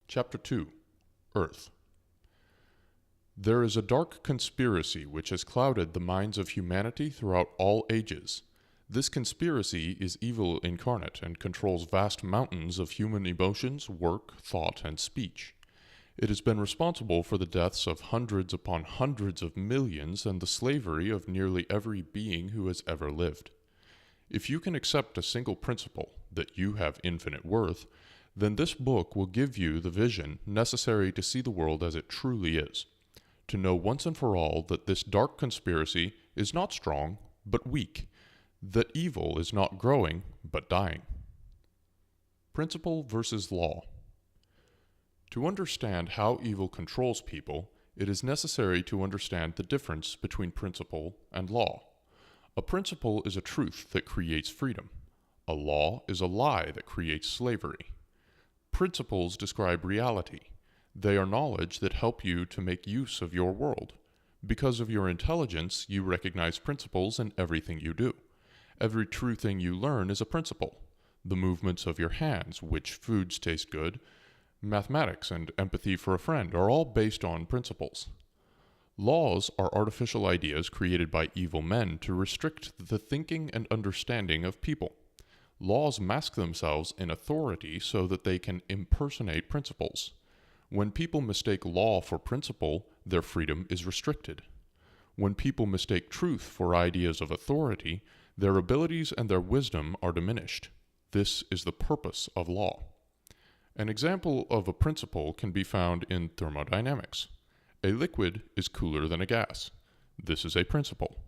Chapter 2 Earth. There is a dark conspiracy which has clouded the minds of humanity throughout all ages. This conspiracy is evil incarnate and controls vast mountains of human emotions, work, thought, and speech. It has been responsible for the deaths of hundreds upon hundreds of millions and the slavery of nearly every being who has ever lived. If you can accept a single principle, that you have infinite worth, then this book will give you the vision necessary to see the world as it truly is, to know once and for all that this dark conspiracy is not strong, but weak, that evil is not growing, but dying. Principle versus law. To understand how evil controls people, it is necessary to understand the difference between principle and law. A principle is a truth that creates freedom. A law is a lie that creates slavery. Principles describe reality. They are knowledge that help you to make use of your world. Because of your intelligence, you recognize principles in everything you do. Every true thing you learn is a principle. The movements of your hands, which foods taste good, mathematics, and empathy for a friend are all based on principles. Laws are artificial ideas created by evil men to restrict the thinking and understanding of people. Laws mask themselves in authority so that they can impersonate principles. When people mistake law for principle, their freedom is restricted. When people mistake truth for ideas of authority, their abilities and their wisdom are diminished. This is the purpose of law. An example of a principle can be found in thermodynamics. A liquid is cooler than a gas. This is a principle.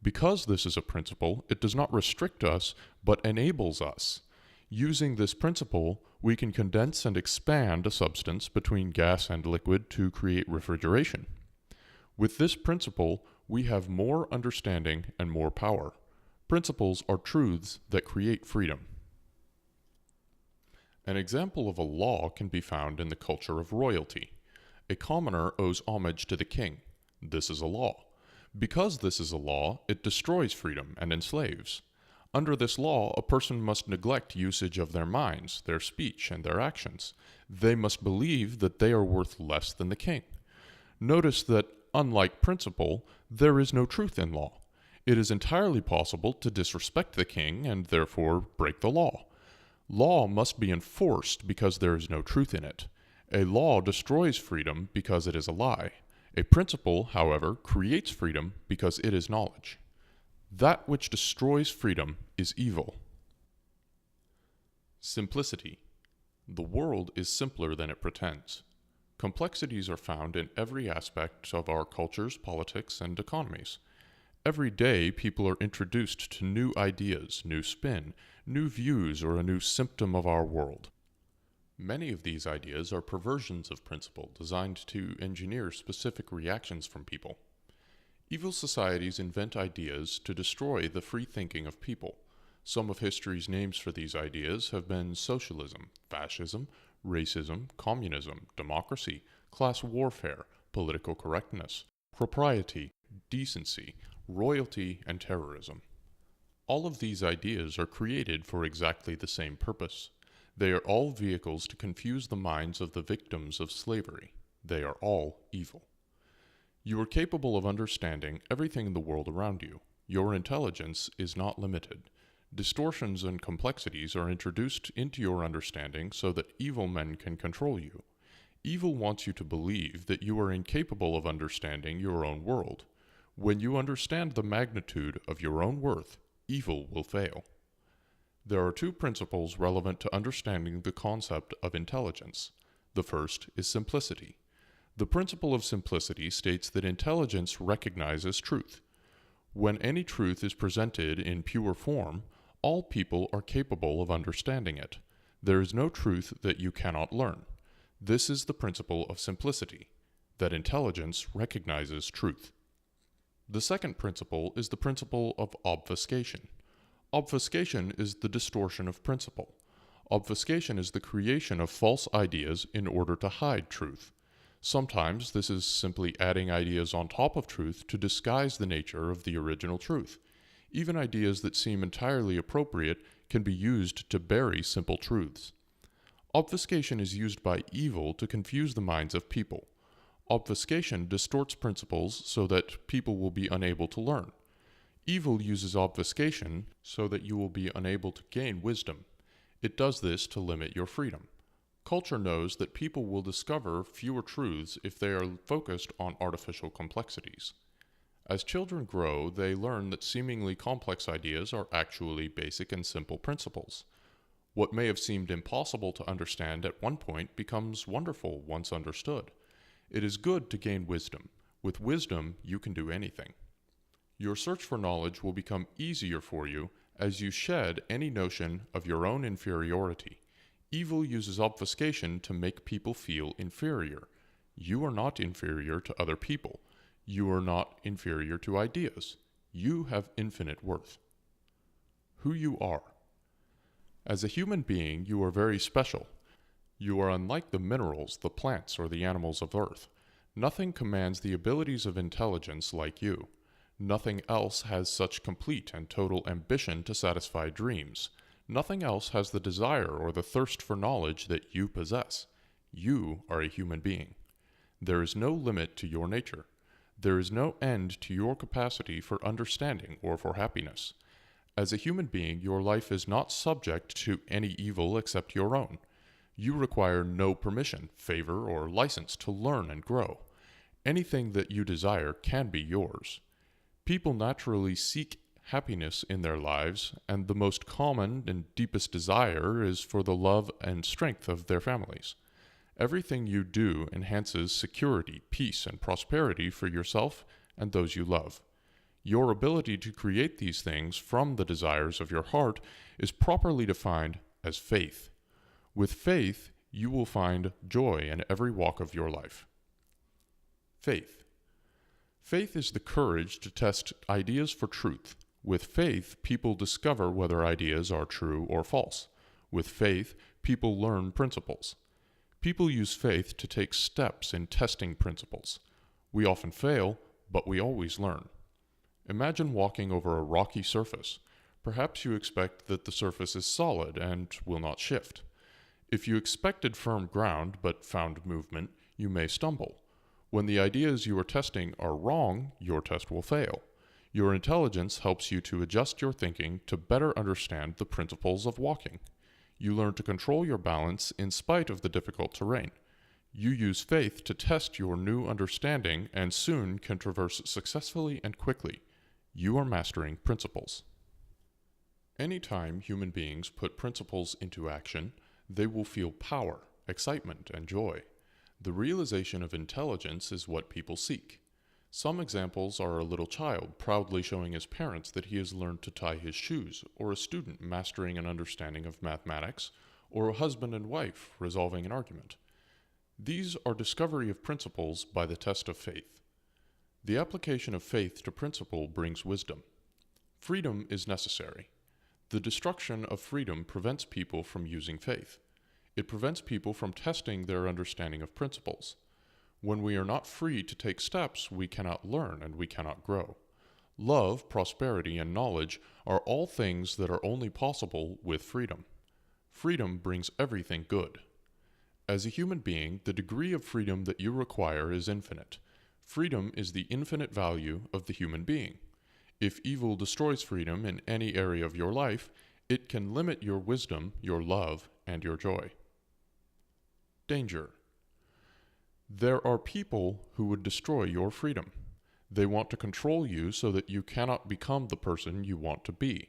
Because this is a principle, it does not restrict us, but enables us. Using this principle, we can condense and expand a substance between gas and liquid to create refrigeration. With this principle, we have more understanding and more power. Principles are truths that create freedom. An example of a law can be found in the culture of royalty. A commoner owes homage to the king. This is a law. Because this is a law, it destroys freedom and enslaves. Under this law, a person must neglect usage of their minds, their speech, and their actions. They must believe that they are worth less than the king. Notice that, unlike principle, there is no truth in law. It is entirely possible to disrespect the king and therefore break the law. Law must be enforced because there is no truth in it. A law destroys freedom because it is a lie. A principle, however, creates freedom because it is knowledge. That which destroys freedom is evil. Simplicity. The world is simpler than it pretends. Complexities are found in every aspect of our cultures, politics, and economies. Every day, people are introduced to new ideas, new spin, new views, or a new symptom of our world. Many of these ideas are perversions of principle designed to engineer specific reactions from people. Evil societies invent ideas to destroy the free thinking of people. Some of history's names for these ideas have been socialism, fascism, racism, communism, democracy, class warfare, political correctness, propriety, decency, royalty, and terrorism. All of these ideas are created for exactly the same purpose. They are all vehicles to confuse the minds of the victims of slavery. They are all evil. You are capable of understanding everything in the world around you. Your intelligence is not limited. Distortions and complexities are introduced into your understanding so that evil men can control you. Evil wants you to believe that you are incapable of understanding your own world. When you understand the magnitude of your own worth, evil will fail. There are two principles relevant to understanding the concept of intelligence. The first is simplicity. The principle of simplicity states that intelligence recognizes truth. When any truth is presented in pure form, all people are capable of understanding it. There is no truth that you cannot learn. This is the principle of simplicity, that intelligence recognizes truth. The second principle is the principle of obfuscation. Obfuscation is the distortion of principle. Obfuscation is the creation of false ideas in order to hide truth. Sometimes this is simply adding ideas on top of truth to disguise the nature of the original truth. Even ideas that seem entirely appropriate can be used to bury simple truths. Obfuscation is used by evil to confuse the minds of people. Obfuscation distorts principles so that people will be unable to learn. Evil uses obfuscation so that you will be unable to gain wisdom. It does this to limit your freedom. Culture knows that people will discover fewer truths if they are focused on artificial complexities. As children grow, they learn that seemingly complex ideas are actually basic and simple principles. What may have seemed impossible to understand at one point becomes wonderful once understood. It is good to gain wisdom. With wisdom, you can do anything. Your search for knowledge will become easier for you as you shed any notion of your own inferiority. Evil uses obfuscation to make people feel inferior. You are not inferior to other people. You are not inferior to ideas. You have infinite worth. Who you are. As a human being, you are very special. You are unlike the minerals, the plants, or the animals of Earth. Nothing commands the abilities of intelligence like you. Nothing else has such complete and total ambition to satisfy dreams. Nothing else has the desire or the thirst for knowledge that you possess. You are a human being. There is no limit to your nature. There is no end to your capacity for understanding or for happiness. As a human being, your life is not subject to any evil except your own. You require no permission, favor, or license to learn and grow. Anything that you desire can be yours. People naturally seek happiness in their lives, and the most common and deepest desire is for the love and strength of their families. Everything you do enhances security, peace, and prosperity for yourself and those you love. Your ability to create these things from the desires of your heart is properly defined as faith. With faith, you will find joy in every walk of your life. Faith. Faith is the courage to test ideas for truth. With faith, people discover whether ideas are true or false. With faith, people learn principles. People use faith to take steps in testing principles. We often fail, but we always learn. Imagine walking over a rocky surface. Perhaps you expect that the surface is solid and will not shift. If you expected firm ground but found movement, you may stumble. When the ideas you are testing are wrong, your test will fail. Your intelligence helps you to adjust your thinking to better understand the principles of walking. You learn to control your balance in spite of the difficult terrain. You use faith to test your new understanding and soon can traverse successfully and quickly. You are mastering principles. Anytime human beings put principles into action, they will feel power, excitement, and joy. The realization of intelligence is what people seek. Some examples are a little child proudly showing his parents that he has learned to tie his shoes, or a student mastering an understanding of mathematics, or a husband and wife resolving an argument. These are discovery of principles by the test of faith. The application of faith to principle brings wisdom. Freedom is necessary. The destruction of freedom prevents people from using faith. It prevents people from testing their understanding of principles. When we are not free to take steps, we cannot learn and we cannot grow. Love, prosperity, and knowledge are all things that are only possible with freedom. Freedom brings everything good. As a human being, the degree of freedom that you require is infinite. Freedom is the infinite value of the human being. If evil destroys freedom in any area of your life, it can limit your wisdom, your love, and your joy. Danger. There are people who would destroy your freedom. They want to control you so that you cannot become the person you want to be.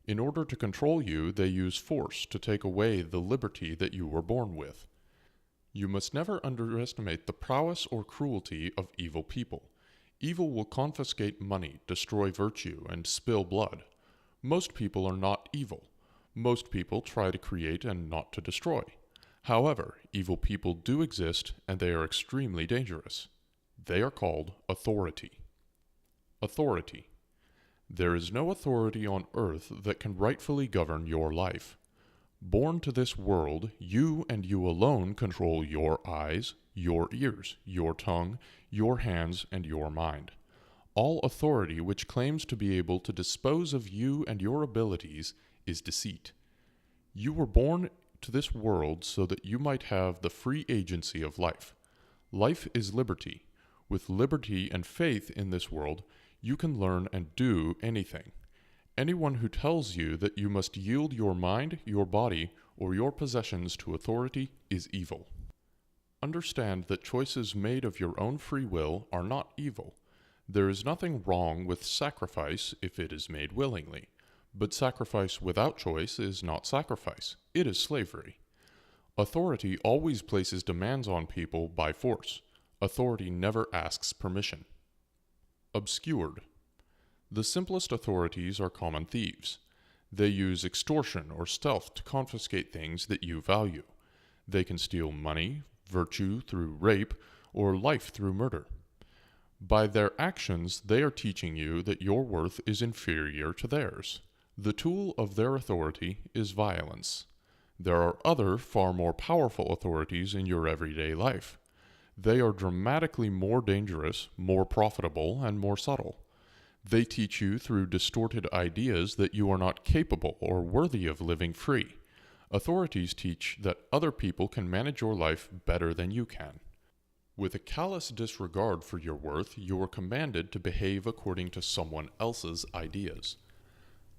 In order to control you, they use force to take away the liberty that you were born with. You must never underestimate the prowess or cruelty of evil people. Evil will confiscate money, destroy virtue, and spill blood. Most people are not evil. Most people try to create and not to destroy. However, evil people do exist, and they are extremely dangerous. They are called authority. Authority. There is no authority on earth that can rightfully govern your life. Born to this world, you and you alone control your eyes, your ears, your tongue, your hands, and your mind. All authority which claims to be able to dispose of you and your abilities is deceit. You were born to this world so that you might have the free agency of life. Life is liberty. With liberty and faith in this world, you can learn and do anything. Anyone who tells you that you must yield your mind, your body, or your possessions to authority is evil. Understand that choices made of your own free will are not evil. There is nothing wrong with sacrifice if it is made willingly, but sacrifice without choice is not sacrifice, it is slavery. Authority always places demands on people by force. Authority never asks permission. Obscured. The simplest authorities are common thieves. They use extortion or stealth to confiscate things that you value. They can steal money, virtue through rape, or life through murder. By their actions, they are teaching you that your worth is inferior to theirs. The tool of their authority is violence. There are other, far more powerful authorities in your everyday life. They are dramatically more dangerous, more profitable, and more subtle. They teach you through distorted ideas that you are not capable or worthy of living free. Authorities teach that other people can manage your life better than you can. With a callous disregard for your worth, you are commanded to behave according to someone else's ideas.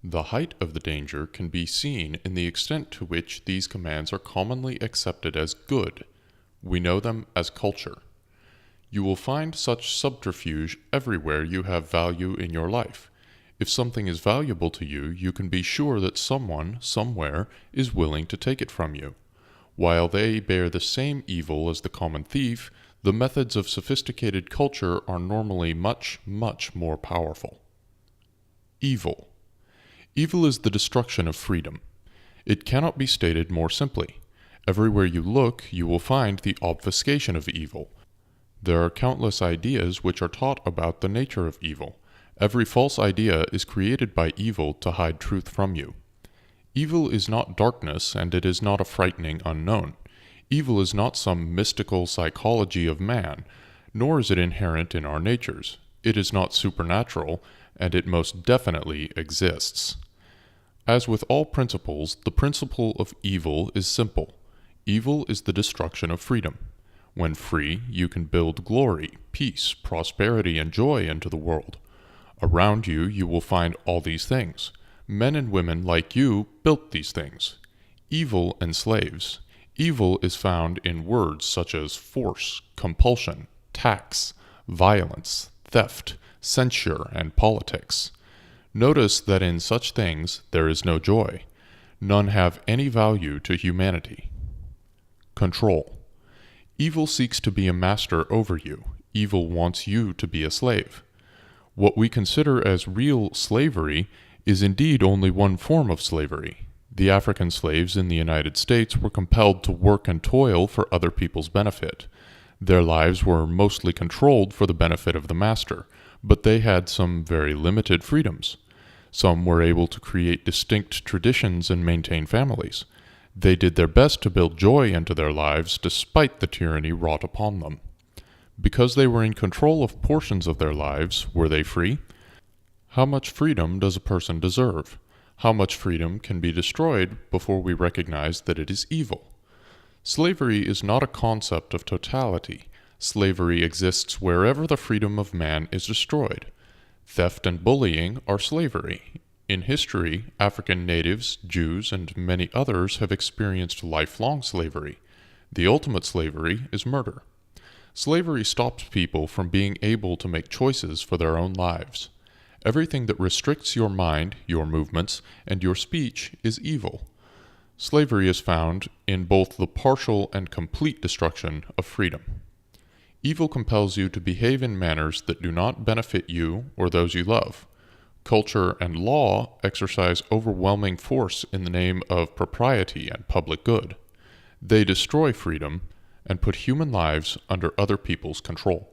The height of the danger can be seen in the extent to which these commands are commonly accepted as good. We know them as culture. You will find such subterfuge everywhere you have value in your life. If something is valuable to you, you can be sure that someone, somewhere, is willing to take it from you. While they bear the same evil as the common thief, the methods of sophisticated culture are normally much, much more powerful. Evil. Evil is the destruction of freedom. It cannot be stated more simply. Everywhere you look, you will find the obfuscation of evil. There are countless ideas which are taught about the nature of evil. Every false idea is created by evil to hide truth from you. Evil is not darkness, and it is not a frightening unknown. Evil is not some mystical psychology of man, nor is it inherent in our natures. It is not supernatural, and it most definitely exists. As with all principles, the principle of evil is simple. Evil is the destruction of freedom. When free, you can build glory, peace, prosperity, and joy into the world. Around you, you will find all these things. Men and women like you built these things. Evil enslaves. Evil is found in words such as force, compulsion, tax, violence, theft, censure, and politics. Notice that in such things there is no joy. None have any value to humanity. Control. Evil seeks to be a master over you. Evil wants you to be a slave. What we consider as real slavery is indeed only one form of slavery. The African slaves in the United States were compelled to work and toil for other people's benefit. Their lives were mostly controlled for the benefit of the master, but they had some very limited freedoms. Some were able to create distinct traditions and maintain families. They did their best to build joy into their lives despite the tyranny wrought upon them. Because they were in control of portions of their lives, were they free? How much freedom does a person deserve? How much freedom can be destroyed before we recognize that it is evil? Slavery is not a concept of totality. Slavery exists wherever the freedom of man is destroyed. Theft and bullying are slavery. In history, African natives, Jews, and many others have experienced lifelong slavery. The ultimate slavery is murder. Slavery stops people from being able to make choices for their own lives. Everything that restricts your mind, your movements, and your speech is evil. Slavery is found in both the partial and complete destruction of freedom. Evil compels you to behave in manners that do not benefit you or those you love. Culture and law exercise overwhelming force in the name of propriety and public good. They destroy freedom and put human lives under other people's control.